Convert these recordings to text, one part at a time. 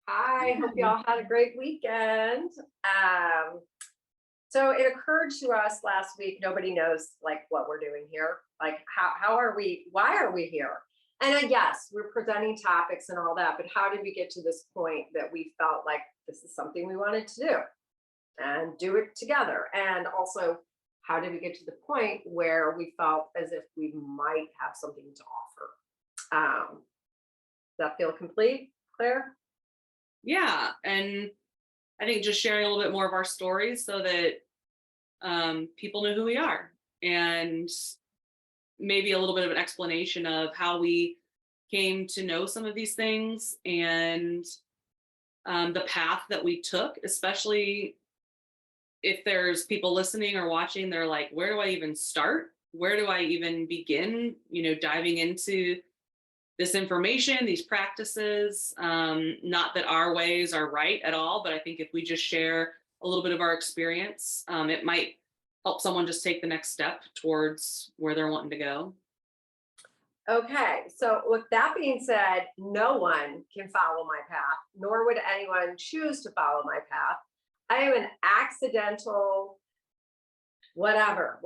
Hi, hope Yeah. y'all had a great weekend. So it occurred to us last week, nobody knows like what we're doing here. Like how are we, why are we here? And yes, we're presenting topics and all that, but how did we get to this point that we felt like this is something we wanted to do and do it together? And also, how did we get to the point where we felt as if we might have something to offer? Does that feel complete, Claire? Yeah. And I think just sharing a little bit more of our stories so that people know who we are, and maybe a little bit of an explanation of how we came to know some of these things, and the path that we took, especially if there's people listening or watching, they're like, where do I even start? Where do I even begin, diving into this information, these practices? Not that our ways are right at all, but I think if we just share a little bit of our experience, it might help someone just take the next step towards where they're wanting to go. Okay, so with that being said, no one can follow my path, nor would anyone choose to follow my path. I am an accidental, whatever.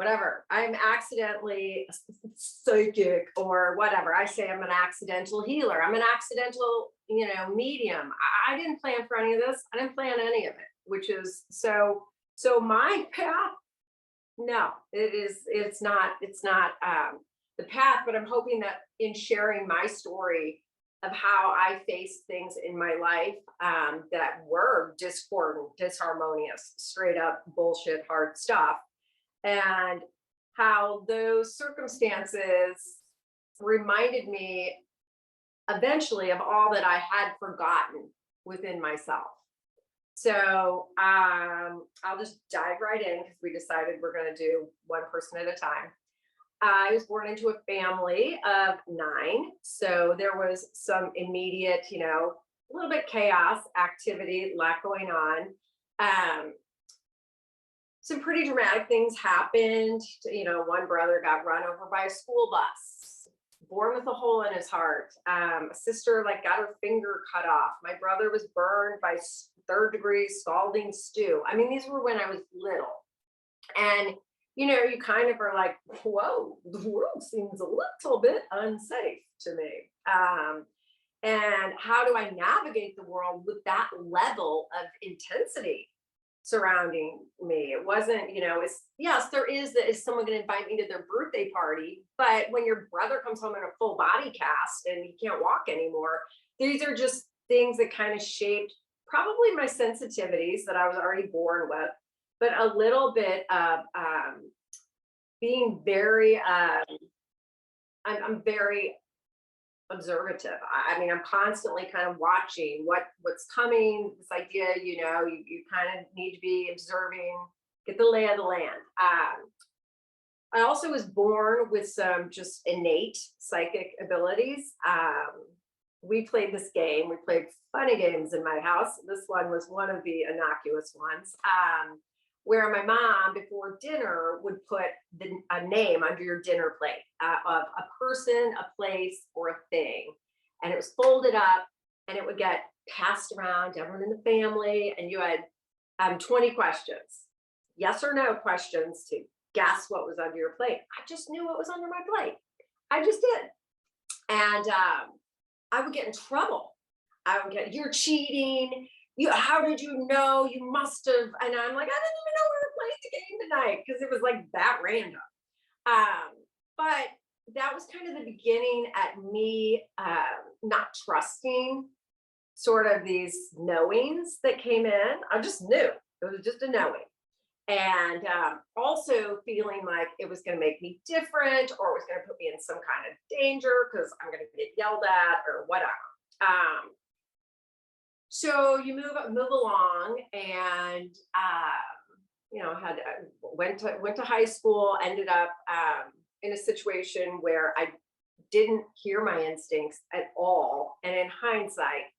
I'm accidentally psychic or whatever. I say I'm an accidental healer. I'm an accidental, medium. I didn't plan for any of this. I didn't plan any of it, which is so my path. No, it's not the path, but I'm hoping that in sharing my story of how I faced things in my life that were discordant, disharmonious, straight up bullshit, hard stuff, and how those circumstances reminded me eventually of all that I had forgotten within myself. So I'll just dive right in because we decided we're going to do one person at a time. I was born into a family of 9. So there was some immediate, a little bit chaos, activity, a lot going on. Um, some pretty dramatic things happened. One brother got run over by a school bus, born with a hole in his heart. A sister got her finger cut off. My brother was burned by third-degree scalding stew. I mean, these were when I was little. And you kind of are like, whoa, the world seems a little bit unsafe to me. And how do I navigate the world with that level of intensity surrounding me? It wasn't, it's, yes, there is someone going to invite me to their birthday party, but when your brother comes home in a full body cast and he can't walk anymore, these are just things that kind of shaped probably my sensitivities that I was already born with, but a little bit of being very, I'm very observative. I mean, I'm constantly kind of watching what's coming. This idea, you kind of need to be observing, get the lay of the land. I also was born with some just innate psychic abilities. We played this game. We played funny games in my house. This one was one of the innocuous ones, where my mom before dinner would put a name under your dinner plate of a person, a place, or a thing. And it was folded up and it would get passed around to everyone in the family. And you had 20 questions, yes or no questions to guess what was under your plate. I just knew what was under my plate. I just did. And I would get in trouble. I would get, you're cheating. How did you know? You must have. And I'm like, I didn't even know we were playing the game tonight because it was like that random. But that was kind of the beginning at me not trusting sort of these knowings that came in. I just knew. It was just a knowing. And also feeling like it was going to make me different or it was going to put me in some kind of danger because I'm going to get yelled at or whatever. So you move along, and went to high school. Ended up in a situation where I didn't hear my instincts at all, and in hindsight,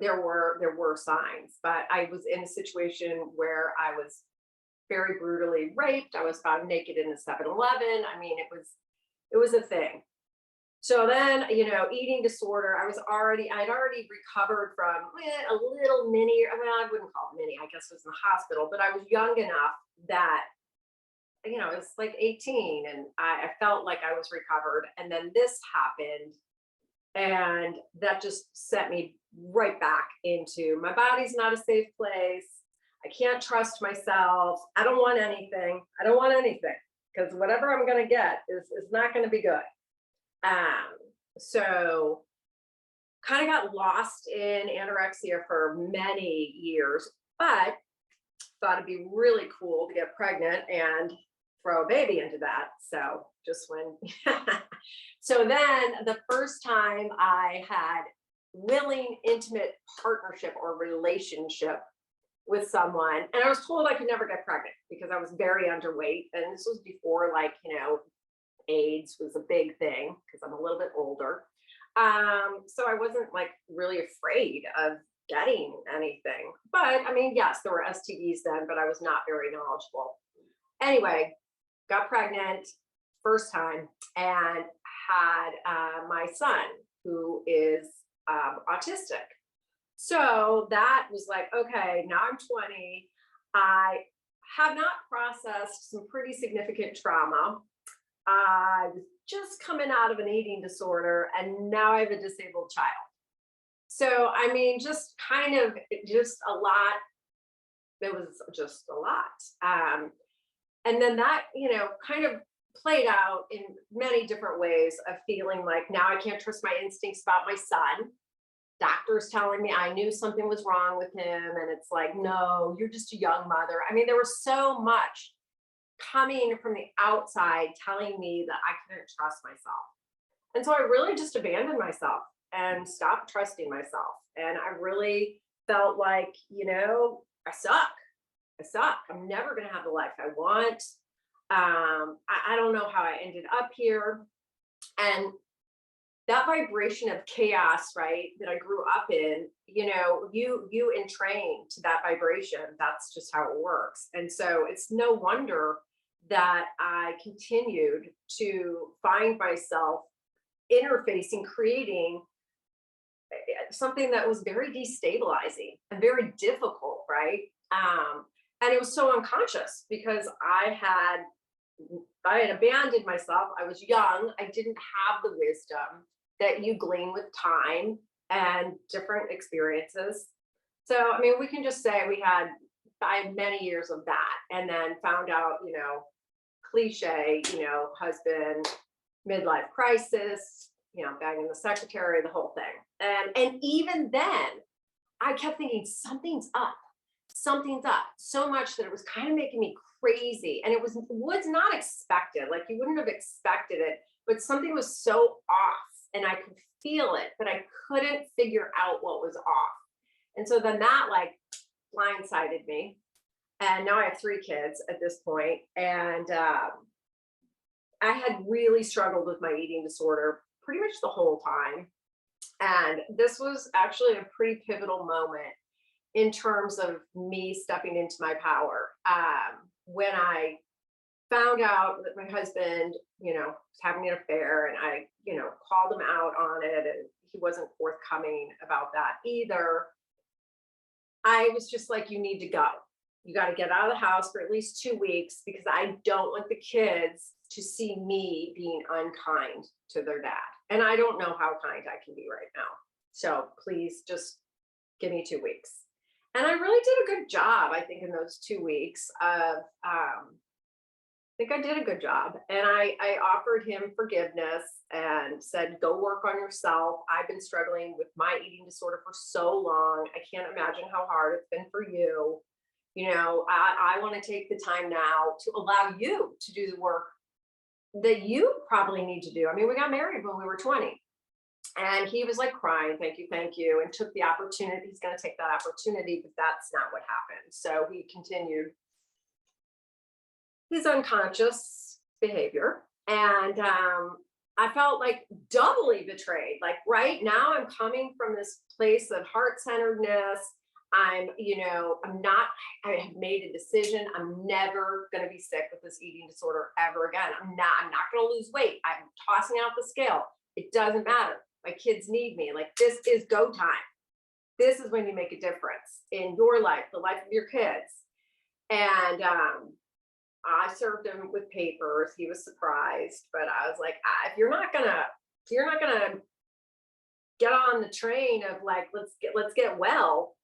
there were signs. But I was in a situation where I was very brutally raped. I was found naked in a 7-Eleven. I mean, it was a thing. So then, eating disorder, I'd already recovered from a little mini, I wouldn't call it mini, I guess it was in the hospital, but I was young enough that, it was like 18 and I felt like I was recovered. And then this happened and that just set me right back into my body's not a safe place. I can't trust myself. I don't want anything. I don't want anything because whatever I'm going to get is not going to be good. So kind of got lost in anorexia for many years, but thought it'd be really cool to get pregnant and throw a baby into that. So just when, so then the first time I had willing, intimate partnership or relationship with someone, and I was told I could never get pregnant because I was very underweight. And this was before, like, AIDS was a big thing because I'm a little bit older. So I wasn't like really afraid of getting anything. But I mean, yes, there were STDs then, but I was not very knowledgeable. Anyway, got pregnant first time and had my son who is autistic. So that was like, okay, now I'm 20. I have not processed some pretty significant trauma. I was just coming out of an eating disorder and now I have a disabled child. So, I mean, just kind of just a lot. It was just a lot. And then that, kind of played out in many different ways of feeling like now I can't trust my instincts about my son. Doctors telling me I knew something was wrong with him. And it's like, no, you're just a young mother. I mean, there was so much coming from the outside telling me that I couldn't trust myself. And so I really just abandoned myself and stopped trusting myself. And I really felt like, I suck. I suck. I'm never going to have the life I want. I don't know how I ended up here. And that vibration of chaos, right, that I grew up in, you entrain to that vibration. That's just how it works. And so it's no wonder that I continued to find myself interfacing, creating something that was very destabilizing and very difficult, right? And it was so unconscious because I had abandoned myself. I was young. I didn't have the wisdom that you glean with time and different experiences. So, I mean, we can just say I had many years of that and then found out, cliche, husband, midlife crisis, banging the secretary, the whole thing. And even then, I kept thinking something's up, so much that it was kind of making me crazy. And it was not expected. Like you wouldn't have expected it, but something was so off and I could feel it, but I couldn't figure out what was off. And so then that like blindsided me. And now I have 3 kids at this point, and I had really struggled with my eating disorder pretty much the whole time. And this was actually a pretty pivotal moment in terms of me stepping into my power. When I found out that my husband, was having an affair, and I, called him out on it, and he wasn't forthcoming about that either. I was just like, you need to go. You got to get out of the house for at least 2 weeks because I don't want the kids to see me being unkind to their dad. And I don't know how kind I can be right now. So please just give me 2 weeks. And I really did a good job, I think, in those 2 weeks of, I think I did a good job. And I offered him forgiveness and said, go work on yourself. I've been struggling with my eating disorder for so long. I can't imagine how hard it's been for you. I want to take the time now to allow you to do the work that you probably need to do. I mean, we got married when we were 20. And he was like crying, thank you, and took the opportunity. He's going to take that opportunity, but that's not what happened. So he continued his unconscious behavior. And I felt like doubly betrayed. Like right now I'm coming from this place of heart-centeredness. I have made a decision. I'm never going to be sick with this eating disorder ever again. I'm not going to lose weight. I'm tossing out the scale. It doesn't matter. My kids need me. Like, this is go time. This is when you make a difference in your life, the life of your kids. And I served him with papers. He was surprised, but I was like, if you're not gonna get on the train of like, let's get well,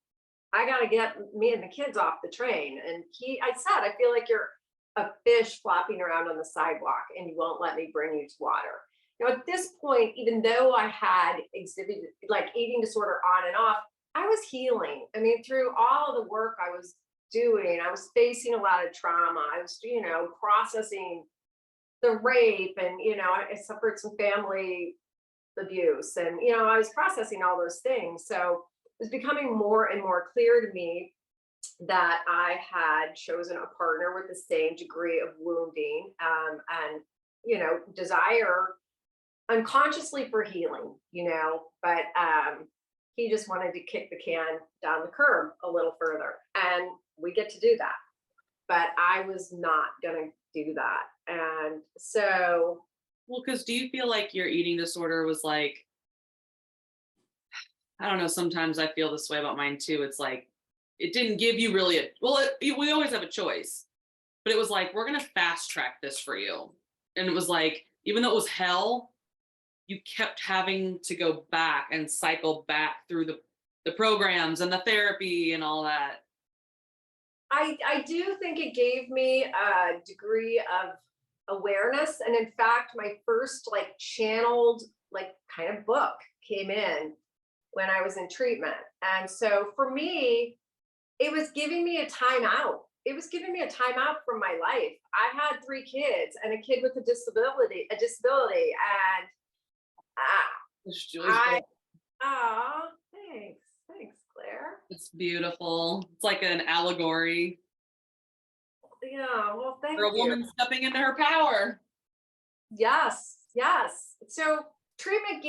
I gotta get me and the kids off the train. And I said, I feel like you're a fish flopping around on the sidewalk and you won't let me bring you to water. At this point, even though I had exhibited like eating disorder on and off, I was healing. I mean, through all the work I was doing, I was facing a lot of trauma. I was, processing the rape, and, I suffered some family abuse, and, I was processing all those things. So it was becoming more and more clear to me that I had chosen a partner with the same degree of wounding, and, desire unconsciously for healing, but he just wanted to kick the can down the curb a little further, and we get to do that. But I was not going to do that. And so, Well, because do you feel like your eating disorder was like, I don't know, sometimes I feel this way about mine too. It's like, it didn't give you really we always have a choice, but it was like, we're going to fast track this for you. And it was like, even though it was hell, you kept having to go back and cycle back through the programs and the therapy and all that. I do think it gave me a degree of awareness. And in fact, my first like channeled like kind of book came in when I was in treatment. And so for me, it was giving me a time out. It was giving me a time out from my life. I had 3 kids and a kid with a disability, and thanks, Claire. It's beautiful. It's like an allegory Yeah, well, thank for a you. woman stepping into her power. Yes, yes. So treatment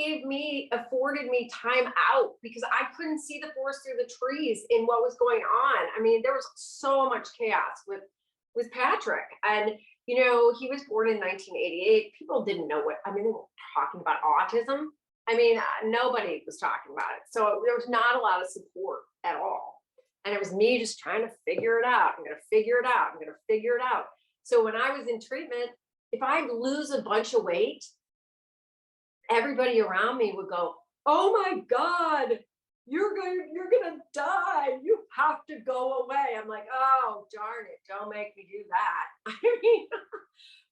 afforded me time out because I couldn't see the forest through the trees in what was going on. I mean, there was so much chaos with Patrick. And, he was born in 1988. People didn't know they were talking about autism. I mean, nobody was talking about it. So there was not a lot of support at all. And it was me just trying to figure it out. I'm going to figure it out. I'm going to figure it out. So when I was in treatment, if I lose a bunch of weight, everybody around me would go, "Oh my God, you're gonna die. You have to go away." I'm like, "Oh, darn it, don't make me do that." I mean,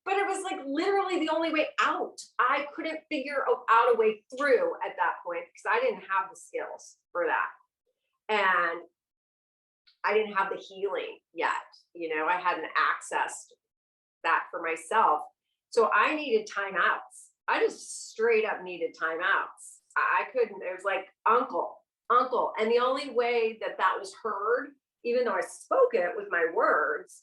but it was like literally the only way out. I couldn't figure out a way through at that point because I didn't have the skills for that. And I didn't have the healing yet. I hadn't accessed that for myself. So I needed timeouts. I just straight up needed timeouts. I couldn't, it was like, uncle. And the only way that was heard, even though I spoke it with my words,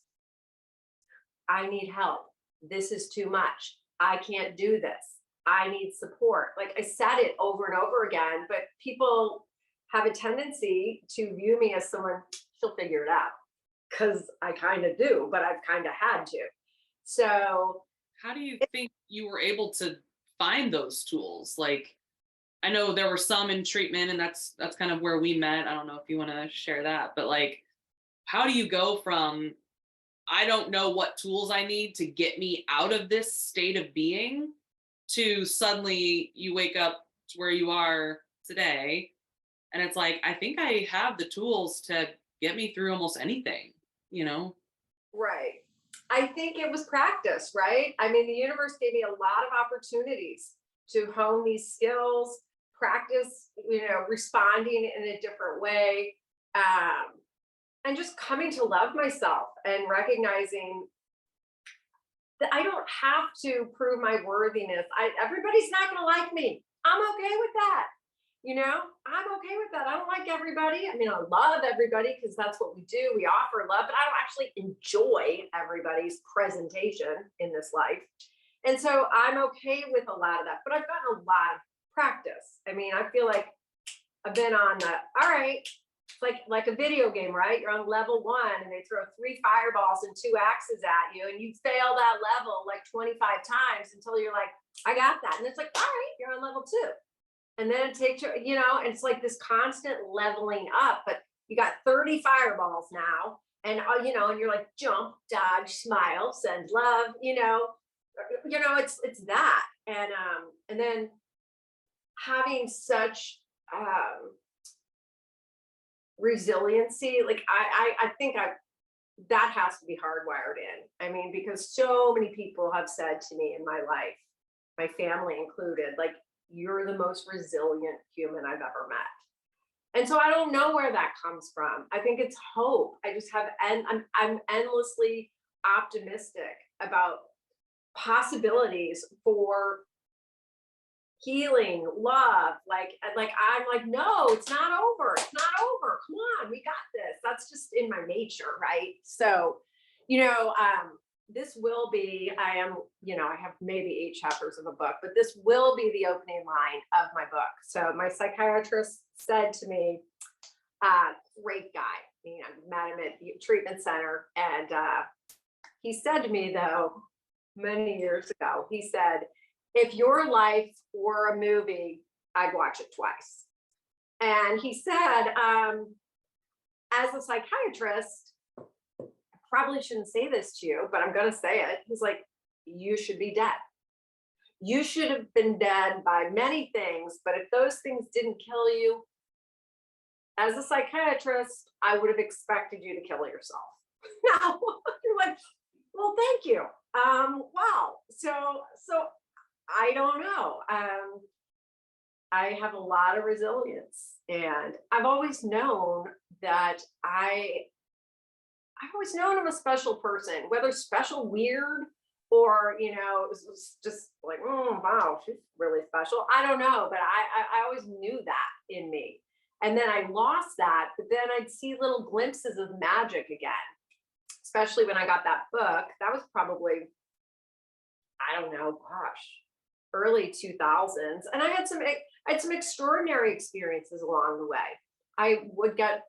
I need help. This is too much. I can't do this. I need support. Like I said it over and over again, but people have a tendency to view me as someone, she'll figure it out. Because I kind of do, but I've kind of had to. So how do you think you were able to find those tools? Like, I know there were some in treatment, and that's kind of where we met. I don't know if you want to share that, but like, how do you go from, I don't know what tools I need to get me out of this state of being, to suddenly you wake up to where you are today, and it's like, I think I have the tools to get me through almost anything, Right. I think it was practice, right? I mean, the universe gave me a lot of opportunities to hone these skills, practice, responding in a different way, and just coming to love myself and recognizing that I don't have to prove my worthiness. Everybody's not going to like me. I'm okay with that. I'm okay with that. I don't like everybody. I mean, I love everybody because that's what we do. We offer love, but I don't actually enjoy everybody's presentation in this life. And so I'm okay with a lot of that, but I've gotten a lot of practice. I mean, I feel like I've been on the, all right, like a video game, right? You're on level 1 and they throw 3 fireballs and 2 axes at you, and you fail that level like 25 times until you're like, I got that. And it's like, all right, you're on level 2. And then it takes you, and it's like this constant leveling up, but you got 30 fireballs now. And and you're like, jump, dodge, smile, send love, it's that. And then having such resiliency, like I think that has to be hardwired in. I mean, because so many people have said to me in my life, my family included, like, you're the most resilient human I've ever met. And so I don't know where that comes from. I think it's hope. I just have, and I'm endlessly optimistic about possibilities for healing, love. Like I'm like, no, it's not over. It's not over. Come on, we got this. That's just in my nature, right? So, this will be, I have maybe 8 chapters of a book, but this will be the opening line of my book. So my psychiatrist said to me, great guy, met him at the treatment center. And he said to me, though, many years ago, he said, if your life were a movie, I'd watch it twice. And he said, as a psychiatrist, I probably shouldn't say this to you, but I'm going to say it. He's like, you should be dead. You should have been dead by many things, but if those things didn't kill you, as a psychiatrist, I would have expected you to kill yourself. Now, you're like, well, thank you. Wow. So I don't know. I have a lot of resilience, and I've always known that I've always known I'm a special person, whether special weird or, it was just like, wow, she's really special. I don't know, but I always knew that in me. And then I lost that, but then I'd see little glimpses of magic again, especially when I got that book. That was probably, I don't know, gosh, early 2000s. And I had some extraordinary experiences along the way. I would get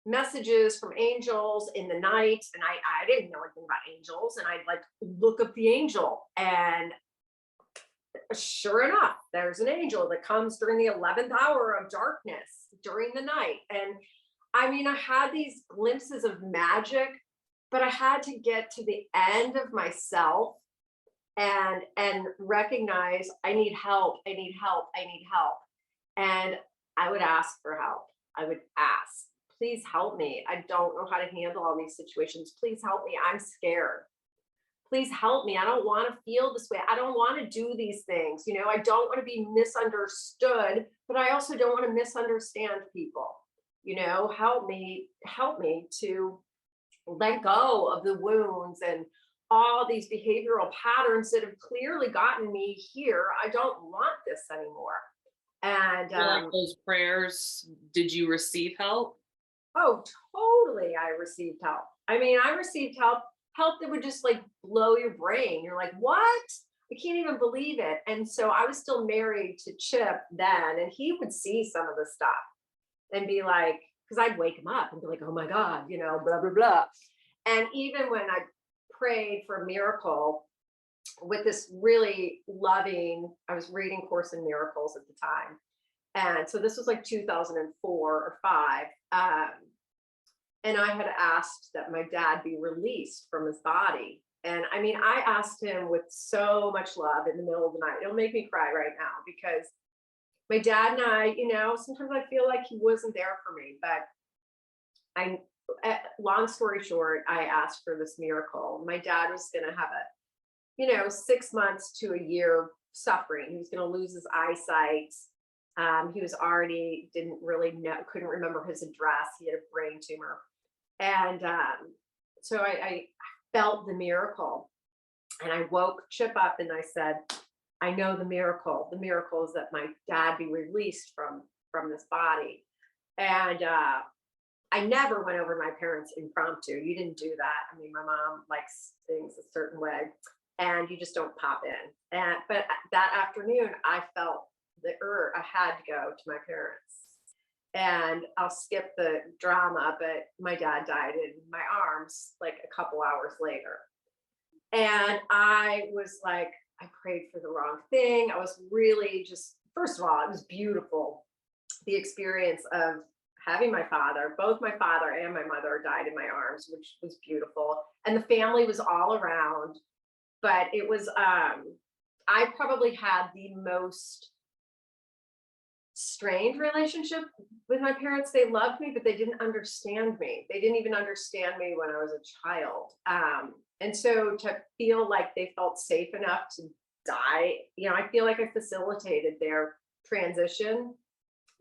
messages from angels in the night, and I didn't know anything about angels, and I'd like look up the angel, and sure enough, there's an angel that comes during the 11th hour of darkness during the night. And I mean, I had these glimpses of magic, but I had to get to the end of myself and recognize I need help. And I would ask for help. I would ask, please help me. I don't know how to handle all these situations. Please help me. I'm scared. Please help me. I don't want to feel this way. I don't want to do these things. I don't want to be misunderstood, but I also don't want to misunderstand people. Help me to let go of the wounds and all these behavioral patterns that have clearly gotten me here. I don't want this anymore. And like those prayers, did you receive help? Oh, totally. I received help. I mean, I received help that would just like blow your brain. You're like, what? I can't even believe it. And so I was still married to Chip then, and he would see some of the stuff and be like, because I'd wake him up and be like, oh my God, blah, blah, blah. And even when I prayed for a miracle with this really loving, I was reading Course in Miracles at the time. And so this was like 2004 or 5. And I had asked that my dad be released from his body. And I mean, I asked him with so much love in the middle of the night. It'll make me cry right now, because my dad and I, sometimes I feel like he wasn't there for me. But long story short, I asked for this miracle. My dad was going to have 6 months to a year suffering. He was going to lose his eyesight. He was already didn't really know, couldn't remember his address. He had a brain tumor. And so I felt the miracle, and I woke Chip up and I said, I know the miracle. The miracle is that my dad be released from this body. And I never went over to my parents impromptu. You didn't do that. I mean, my mom likes things a certain way, and you just don't pop in. But that afternoon, I felt the urge. I had to go to my parents. And I'll skip the drama, but my dad died in my arms like a couple hours later. And I was like, I prayed for the wrong thing. I was really just, first of all, it was beautiful. The experience of having my father, both my father and my mother died in my arms, which was beautiful. And the family was all around, but it was, I probably had the most strained relationship with my parents. They loved me, but they didn't understand me. They didn't even understand me when I was a child. And so to feel like they felt safe enough to die, I feel like I facilitated their transition.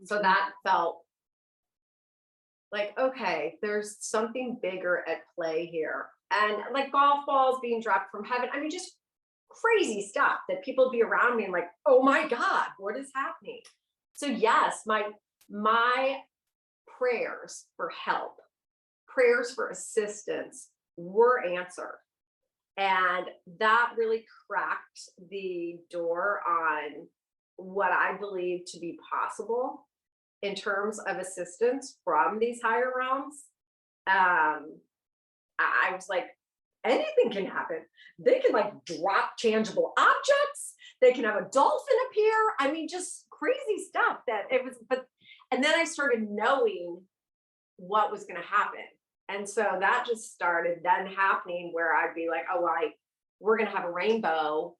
So that felt like, okay, there's something bigger at play here. And like golf balls being dropped from heaven. I mean, just crazy stuff that people would be around me and like, oh my God, what is happening? So yes, my prayers for help, prayers for assistance were answered. And that really cracked the door on what I believe to be possible in terms of assistance from these higher realms. I was like, anything can happen. They can like drop tangible objects. They can have a dolphin appear. I mean, just crazy stuff that it was, and then I started knowing what was going to happen. And so that just started then happening where I'd be like, oh, we're going to have a rainbow,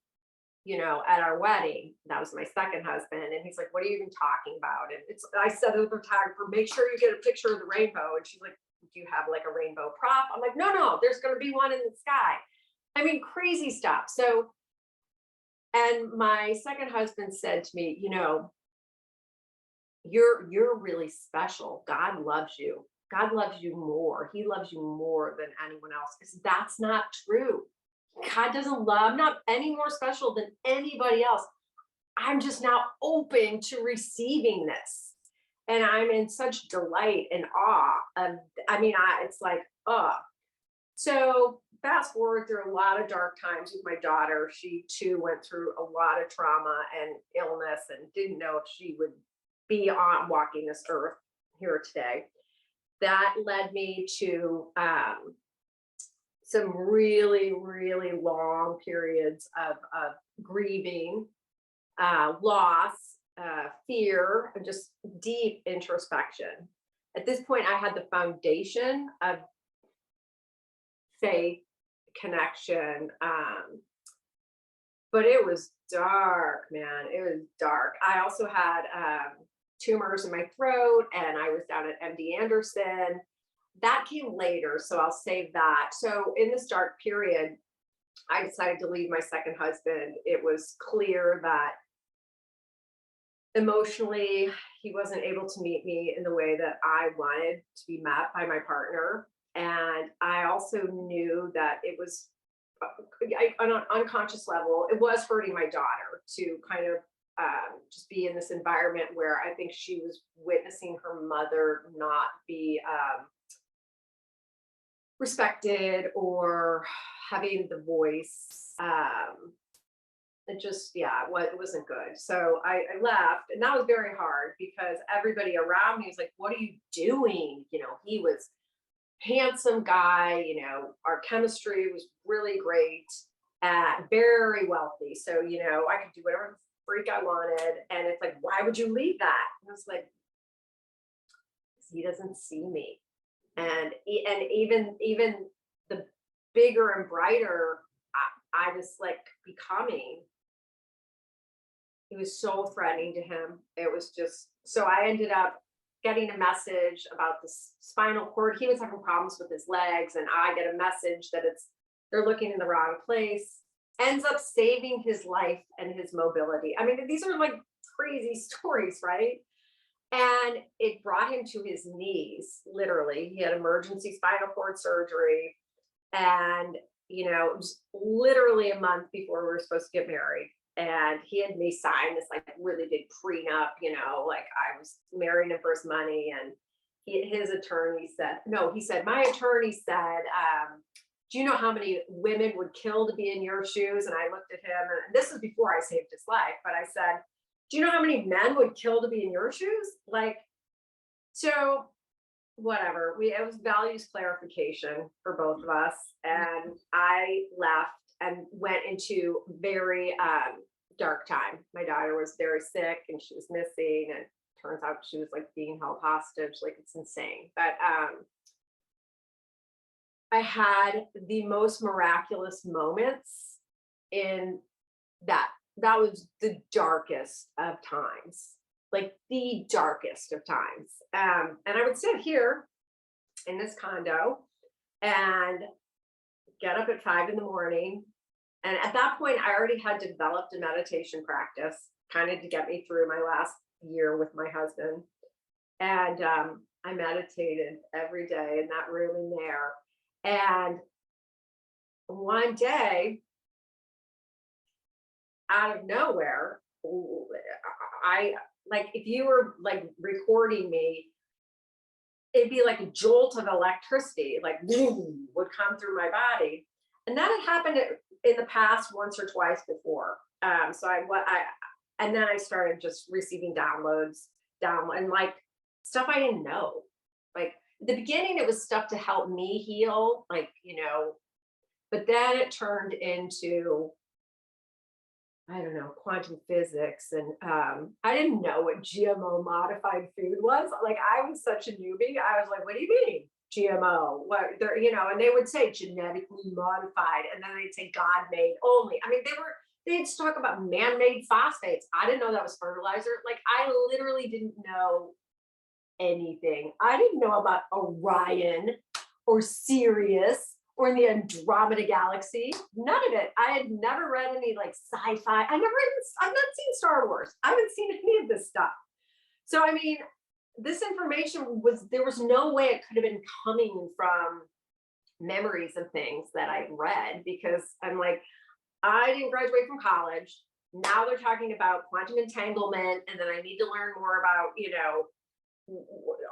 at our wedding. That was my second husband. And he's like, what are you even talking about? And I said to the photographer, make sure you get a picture of the rainbow. And she's like, do you have like a rainbow prop? I'm like, no, there's going to be one in the sky. I mean, crazy stuff. So, and my second husband said to me, you're really special. God loves you. God loves you more. He loves you more than anyone else. Because that's not true. God doesn't love, I'm not any more special than anybody else. I'm just now open to receiving this. And I'm in such delight and awe of, it's like, oh. So fast forward through a lot of dark times with my daughter. She too went through a lot of trauma and illness and didn't know if she would be on walking this earth here today. That led me to some really, really long periods of grieving, loss, fear, and just deep introspection. At this point, I had the foundation of faith, connection, but it was dark, man. It was dark. I also had tumors in my throat, and I was down at MD Anderson. That came later, so I'll save that. So in this dark period, I decided to leave my second husband. It was clear that emotionally, he wasn't able to meet me in the way that I wanted to be met by my partner. And I also knew that it was, on an unconscious level, it was hurting my daughter to kind of just be in this environment where I think she was witnessing her mother not be respected or having the voice. It just, it wasn't good. So I left, and that was very hard because everybody around me was like, what are you doing? He was handsome guy, our chemistry was really great, very wealthy. So, I could do whatever freak I wanted. And it's like, why would you leave that? And I was like, he doesn't see me. And even the bigger and brighter I was like becoming, it was so threatening to him. It was just, so I ended up getting a message about the spinal cord. He was having problems with his legs, and I get a message that they're looking in the wrong place. Ends up saving his life and his mobility. I mean, these are like crazy stories, right? And it brought him to his knees, literally. He had emergency spinal cord surgery. And, it was literally a month before we were supposed to get married. And he had me sign this like really big prenup, like I was marrying him for his money. And his attorney said, no, he said, my attorney said, do you know how many women would kill to be in your shoes? And I looked at him, and this was before I saved his life, but I said, do you know how many men would kill to be in your shoes? Like, So whatever, it was values clarification for both of us, and I left and went into very dark time. My daughter was very sick and she was missing, and turns out she was like being held hostage. Like, it's insane. But I had the most miraculous moments in that. That was the darkest of times, like the darkest of times. And I would sit here in this condo and get up at 5 in the morning. And at that point, I already had developed a meditation practice, kind of to get me through my last year with my husband. And I meditated every day in that room in there. And one day, out of nowhere, I like, if you were like recording me, it'd be like a jolt of electricity, like boom, would come through my body. And that had happened in the past once or twice before. So and then I started just receiving and like stuff I didn't know. Like, at the beginning, it was stuff to help me heal, like, but then it turned into, I don't know, quantum physics. And I didn't know what GMO modified food was. Like, I was such a newbie. I was like, what do you mean GMO? What they're, and they would say genetically modified, and then they'd say God made only. I mean, they'd talk about man-made phosphates. I didn't know that was fertilizer. Like, I literally didn't know anything. I didn't know about Orion or Sirius or in the Andromeda galaxy. None of it. I had never read any like sci-fi. I've not seen Star Wars. I haven't seen any of this stuff. So, I mean, this information there was no way it could have been coming from memories of things that I read, because I'm like, I didn't graduate from college. Now they're talking about quantum entanglement, and then I need to learn more about,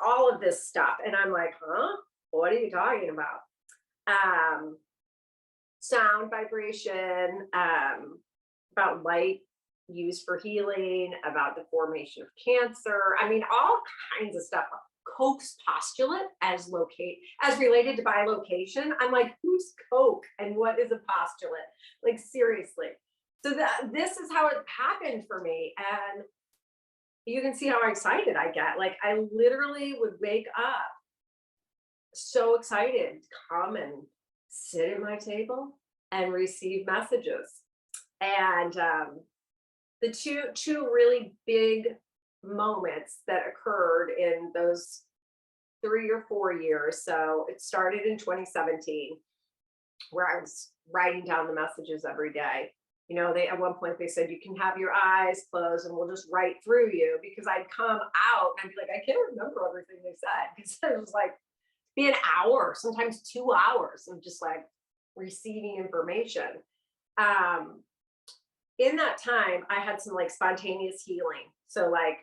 all of this stuff. And I'm like, huh? What are you talking about? Sound vibration, about light used for healing, about the formation of cancer. I mean, all kinds of stuff. Koch's postulate as related to bilocation. I'm like, who's Koch and what is a postulate? Like, seriously. So this is how it happened for me. And you can see how excited I get. Like, I literally would wake up so excited to come and sit at my table and receive messages. And the two really big moments that occurred in those 3 or 4 years. So it started in 2017, where I was writing down the messages every day. At one point they said, you can have your eyes closed and we'll just write through you, because I'd come out and I'd be like, I can't remember everything they said, because it was like be an hour, sometimes 2 hours of just like receiving information. In that time, I had some like spontaneous healing. So like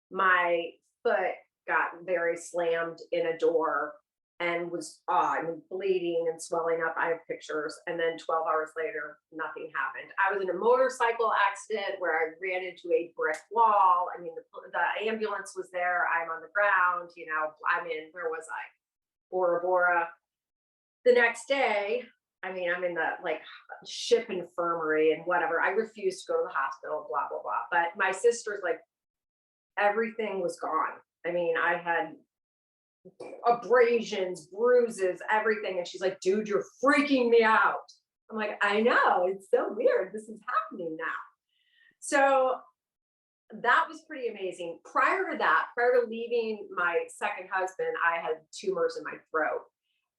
my foot got very slammed in a door and was bleeding and swelling up. I have pictures. And then 12 hours later, nothing happened. I was in a motorcycle accident where I ran into a brick wall. I mean, the ambulance was there. I'm on the ground, where was I? Bora Bora. The next day, I'm in the like ship infirmary and whatever. I refused to go to the hospital, blah, blah, blah. But my sister's like, everything was gone. I had abrasions, bruises, everything. And she's like, dude, you're freaking me out. I'm like, I know, it's so weird. This is happening now. So that was pretty amazing. Prior to leaving my second husband, I had tumors in my throat.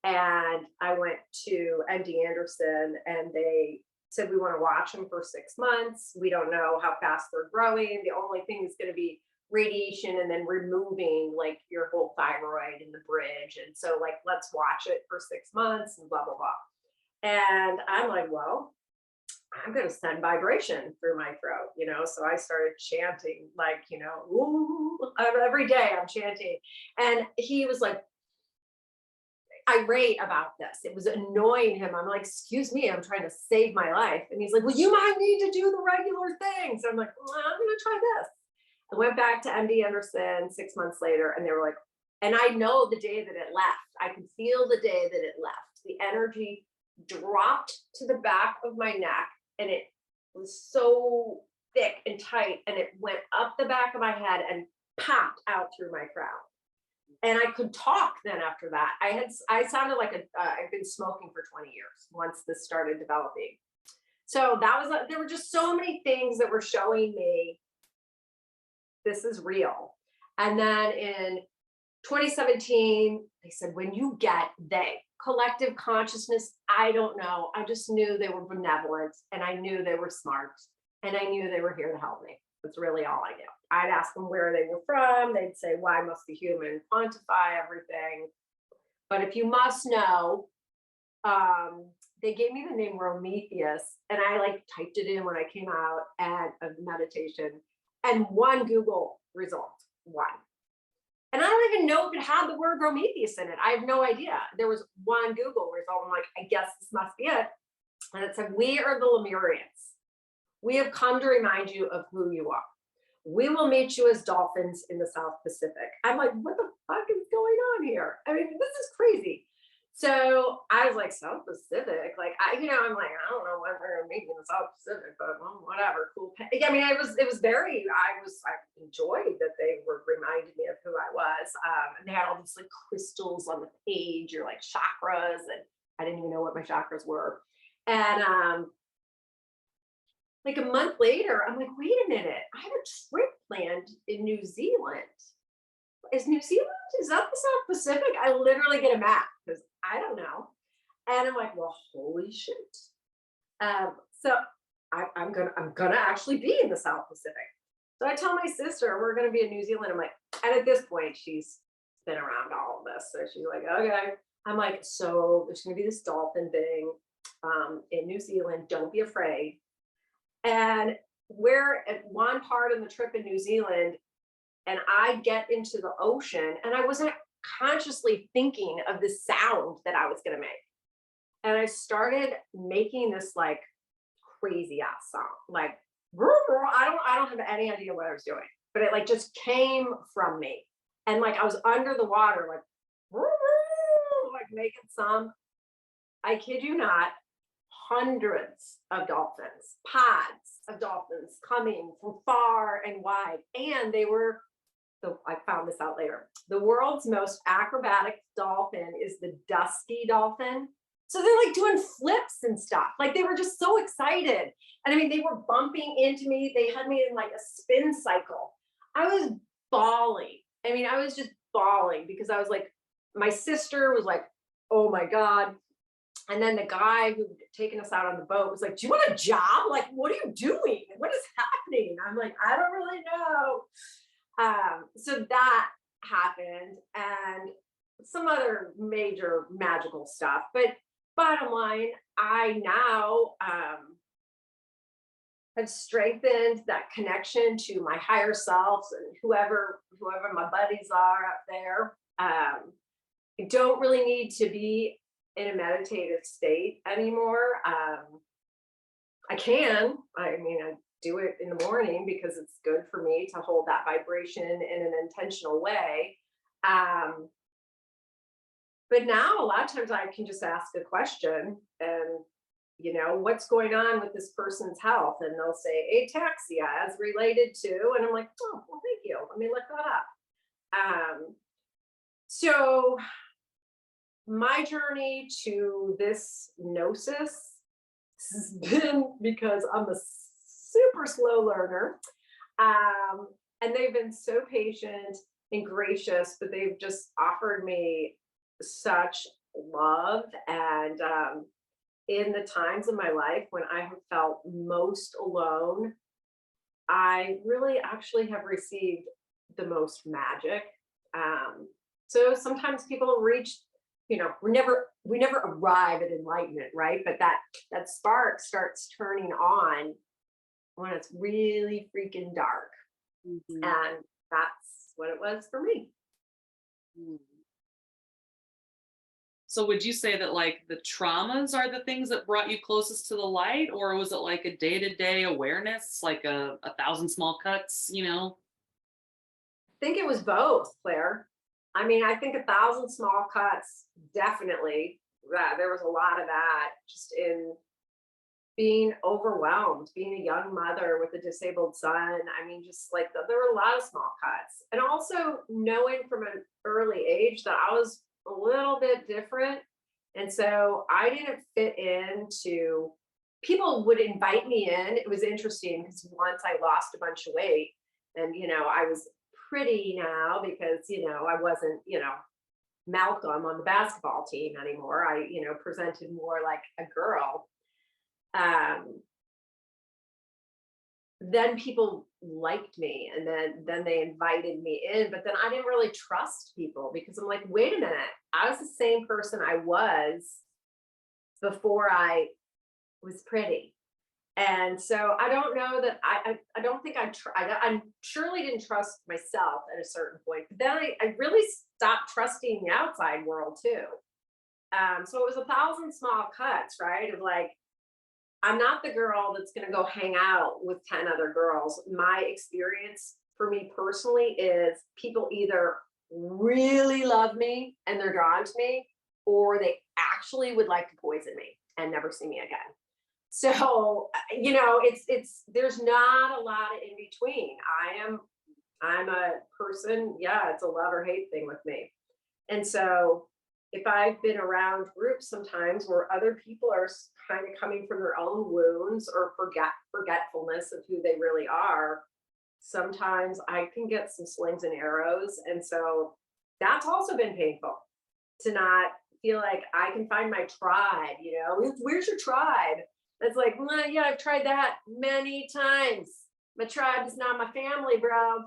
And I went to MD Anderson, and they said, we want to watch them for 6 months. We don't know how fast they're growing. The only thing is going to be radiation and then removing like your whole thyroid and the bridge. And so like, let's watch it for 6 months and blah, blah, blah. And I'm like, well, I'm going to send vibration through my throat, So I started chanting like, ooh, every day I'm chanting. And he was like, irate about this. It was annoying him. I'm like, excuse me, I'm trying to save my life. And he's like, well, you might need to do the regular things. I'm like, well, I'm going to try this. I went back to MD Anderson 6 months later, and they were like, And I know the day that it left. I could feel the day that it left. The energy dropped to the back of my neck, and it was so thick and tight, and it went up the back of my head and popped out through my crown. And I could talk then after that. I sounded like I've been smoking for 20 years once this started developing. So that was there were just so many things that were showing me this is real. And then in 2017, they said, when you get collective consciousness, I don't know. I just knew they were benevolent, and I knew they were smart, and I knew they were here to help me. That's really all I knew. I'd ask them where they were from. They'd say, why must the human quantify everything? But if you must know, they gave me the name Prometheus, and I like typed it in when I came out at a meditation, and one Google result, one. And I don't even know if it had the word Prometheus in it. I have no idea. There was one Google result. I'm like, I guess this must be it. And it said, we are the Lemurians. We have come to remind you of who you are. We will meet you as dolphins in the South Pacific. I'm like, what the fuck is going on here? I mean, this is crazy. So I was like, South Pacific, like I'm like, I don't know what we're gonna meet in the South Pacific, but well, whatever, cool. I mean, I enjoyed that they were reminding me of who I was. And they had all these like crystals on the page, or like chakras, and I didn't even know what my chakras were. And like a month later, I'm like, wait a minute, I have a trip planned in New Zealand. Is New Zealand, is that the South Pacific? I literally get a map because I don't know. And I'm like, well, holy shit. So I'm gonna actually be in the South Pacific. So I tell my sister we're gonna be in New Zealand. I'm like, and at this point, she's been around all of this. So she's like, okay. I'm like, so there's gonna be this dolphin thing in New Zealand. Don't be afraid. And we're at one part of the trip in New Zealand, and I get into the ocean, and I wasn't consciously thinking of the sound that I was going to make. And I started making this like crazy ass song, like I don't have any idea what I was doing, but it like just came from me. And like I was under the water, like making some, I kid you not, hundreds of dolphins, pods of dolphins coming from far and wide. And they were, I found this out later, the world's most acrobatic dolphin is the dusky dolphin. So they're like doing flips and stuff. Like they were just so excited. And I mean, they were bumping into me. They had me in like a spin cycle. I was bawling. I mean, I was just bawling because I was like, my sister was like, oh my God. And then the guy who had taken us out on the boat was like, do you want a job? Like, what are you doing? What is happening? I'm like, I don't really know. So that happened, and some other major magical stuff. But bottom line, I now have strengthened that connection to my higher self and whoever my buddies are up there. I don't really need to be in a meditative state anymore. I can. I mean, I do it in the morning because it's good for me to hold that vibration in an intentional way. But now a lot of times I can just ask a question and, what's going on with this person's health? And they'll say ataxia as related to, and I'm like, oh, well, thank you. Let me look that up. So my journey to this gnosis has been because I'm a super slow learner. And they've been so patient and gracious, but they've just offered me such love. And in the times of my life when I have felt most alone, I really actually have received the most magic. So sometimes people reach, we never arrive at enlightenment, right? But that spark starts turning on when it's really freaking dark. Mhm. And that's what it was for me. Mm. So would you say that like the traumas are the things that brought you closest to the light, or was it like a day-to-day awareness, like a thousand small cuts, I think it was both, Claire. I mean, I think 1,000 small cuts, definitely. That there was a lot of that just in being overwhelmed, being a young mother with a disabled son. I mean, just like there were a lot of small cuts. And also knowing from an early age that I was a little bit different. And so I didn't fit into, people would invite me in. It was interesting because once I lost a bunch of weight and, I was pretty now because, I wasn't, Malcolm on the basketball team anymore. I, presented more like a girl. um, then people liked me, and then they invited me in, but then I didn't really trust people because I'm like, wait a minute, I was the same person I was before I was pretty. And so I don't know that I don't think I surely didn't trust myself at a certain point, but then I really stopped trusting the outside world too. So it was 1,000 small cuts, right, of like, I'm not the girl that's going to go hang out with 10 other girls. My experience for me personally is people either really love me and they're drawn to me, or they actually would like to poison me and never see me again. So, it's there's not a lot of in between. I'm a person, yeah, it's a love or hate thing with me. And so if I've been around groups sometimes where other people are kind of coming from their own wounds or forgetfulness of who they really are, sometimes I can get some slings and arrows. And so that's also been painful to not feel like I can find my tribe, where's your tribe? It's like, well, yeah, I've tried that many times. My tribe is not my family, bro.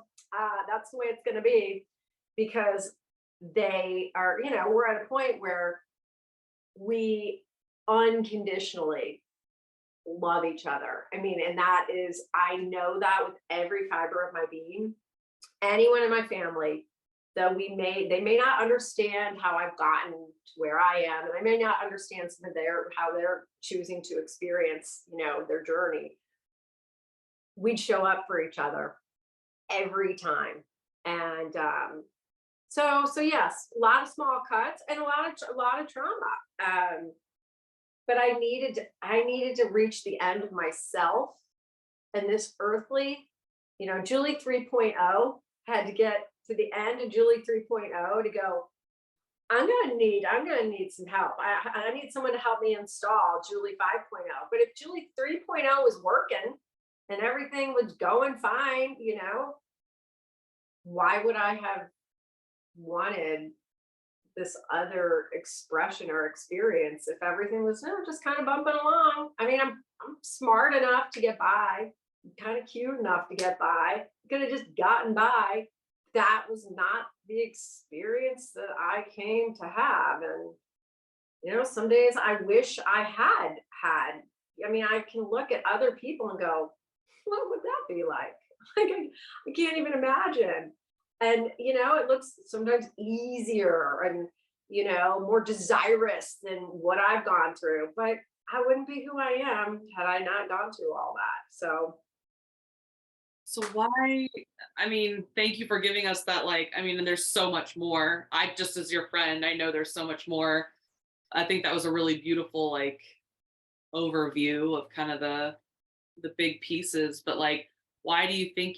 That's the way it's going to be because they are, we're at a point where we unconditionally love each other. I mean, and that is, I know that with every fiber of my being. Anyone in my family that they may not understand how I've gotten to where I am, and I may not understand some of how they're choosing to experience, their journey. We'd show up for each other every time. And so yes, a lot of small cuts and a lot of trauma. But I needed to reach the end of myself and this earthly, Julie 3.0 had to get to the end of Julie 3.0 to go, I'm gonna need some help. I need someone to help me install Julie 5.0. But if Julie 3.0 was working and everything was going fine, why would I have wanted this other expression or experience if everything was just kind of bumping along? I mean, I'm smart enough to get by, I'm kind of cute enough to get by, could have just gotten by. That was not the experience that I came to have. And some days I wish I had. I mean, I can look at other people and go, what would that be like? Like I can't even imagine. And it looks sometimes easier and more desirous than what I've gone through, but I wouldn't be who I am had I not gone through all that. So why, I mean, thank you for giving us that, like, I mean, and there's so much more. I just, as your friend, I know there's so much more. I think that was a really beautiful, like, overview of kind of the big pieces. But like, why do you think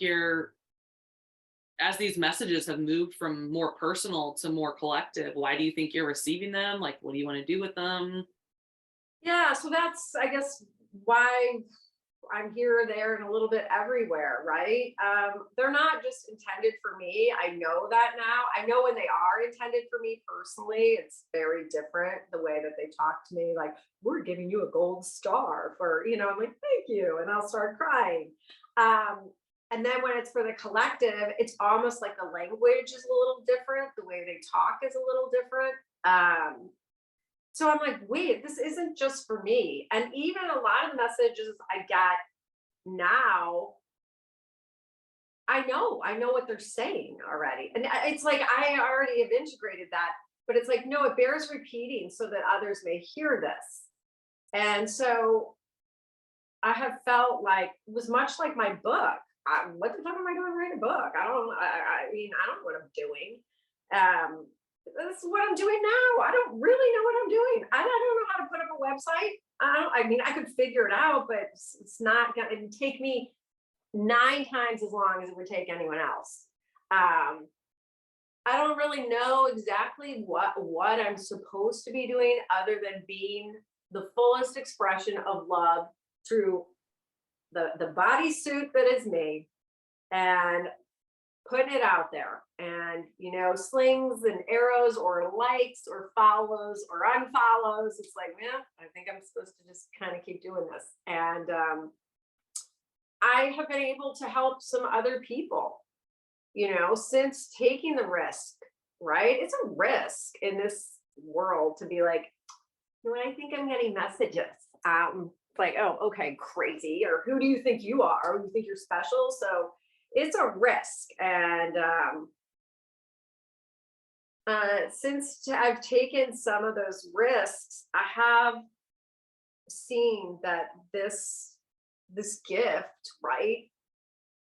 as these messages have moved from more personal to more collective, why do you think you're receiving them? Like, what do you want to do with them? yeah, so that's, I guess, why I'm here, there, and a little bit everywhere, right? They're not just intended for me. I know that now. I know when they are intended for me personally, it's very different the way that they talk to me. Like, we're giving you a gold star for, I'm like, thank you. And I'll start crying. And then when it's for the collective, it's almost like the language is a little different. The way they talk is a little different. So I'm like, wait, this isn't just for me. And even a lot of messages I get now, I know what they're saying already. And it's like I already have integrated that, but it's like, no, it bears repeating so that others may hear this. And so I have felt like it was much like my book. What the fuck am I doing writing a book? I don't mean, I don't know what I'm doing. This is what I'm doing now. I don't really know what I'm doing. I don't know how to put up a website. I mean, I could figure it out, but it's not going to take me 9 times as long as it would take anyone else. I don't really know exactly what I'm supposed to be doing other than being the fullest expression of love through the bodysuit that is me and putting it out there. And slings and arrows or likes or follows or unfollows, it's like, man, I think I'm supposed to just kind of keep doing this. And I have been able to help some other people, since taking the risk, right? It's a risk in this world to be like, I think I'm getting messages. Like, oh, okay, crazy. Or who do you think you are? You think you're special? So it's a risk. And since I've taken some of those risks, I have seen that this gift, right?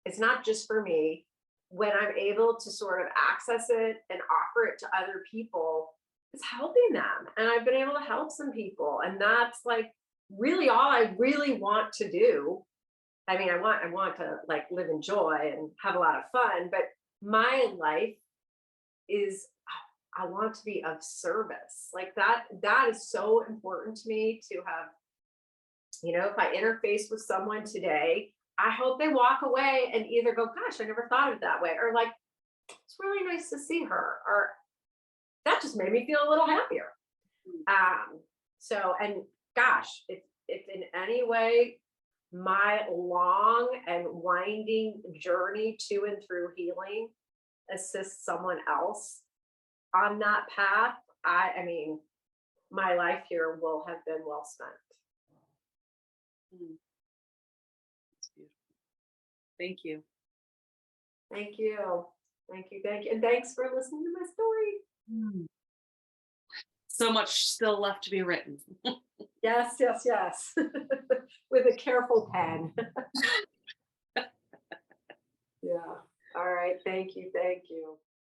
It's not just for me. When I'm able to sort of access it and offer it to other people, it's helping them. And I've been able to help some people. And that's like really all I really want to do. I mean, I want to like live in joy and have a lot of fun, but my life is I want to be of service. Like that is so important to me to have, if I interface with someone today, I hope they walk away and either go, gosh, I never thought of it that way, or like, it's really nice to see her, or that just made me feel a little happier. And gosh, if in any way my long and winding journey to and through healing assists someone else on that path, I mean, my life here will have been well spent. Mm. That's beautiful. Thank you. Thank you. Thank you. Thank you. And thanks for listening to my story. Mm. So much still left to be written. Yes, yes, yes. With a careful pen. Yeah. All right. Thank you. Thank you.